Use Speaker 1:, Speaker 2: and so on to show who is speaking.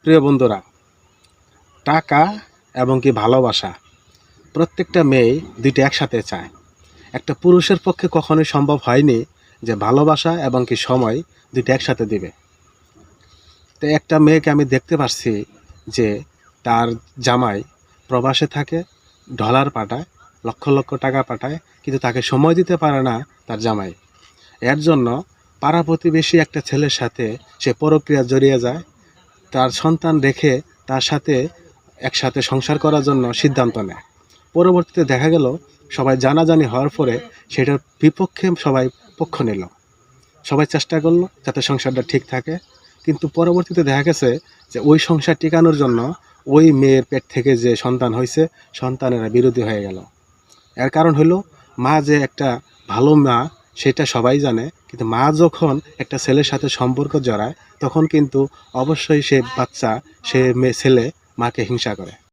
Speaker 1: প্রিয় বন্ধুরা, টাকা এবং কি ভালোবাসা প্রত্যেকটা মেয়ে দুইটা একসাথে চায়। একটা পুরুষের পক্ষে কখনোই সম্ভব হয়নি যে ভালোবাসা এবং কি সময় দুইটা একসাথে দিবে। তো একটা মেয়েকে আমি দেখতে পাচ্ছি যে তার জামাই প্রবাসে থাকে, ডলার পাঠায়, লক্ষ লক্ষ টাকা পাঠায়, কিন্তু তাকে সময় দিতে পারে না তার জামাই। এর জন্য পাড়া প্রতিবেশী একটা ছেলের সাথে সে পরক্রিয়া জড়িয়ে যায়। তার সন্তান রেখে তার সাথে একসাথে সংসার করার জন্য সিদ্ধান্ত নেয়। পরবর্তীতে দেখা গেল সবাই জানাজানি হওয়ার পরে সেটার বিপক্ষে সবাই পক্ষ নিল, সবাই চেষ্টা করলো যাতে সংসারটা ঠিক থাকে। কিন্তু পরবর্তীতে দেখা গেছে যে ওই সংসার টিকানোর জন্য ওই মেয়ের পেট থেকে যে সন্তান হয়েছে, সন্তানেরা বিরোধী হয়ে গেল। এর কারণ হলো মা যে একটা ভালো মা সেটা সবাই জানে, কিন্তু মা যখন একটা ছেলের সাথে সম্পর্ক জড়ায় তখন কিন্তু অবশ্যই সে বাচ্চা, সে মেয়ে ছেলে মাকে হিংসা করে।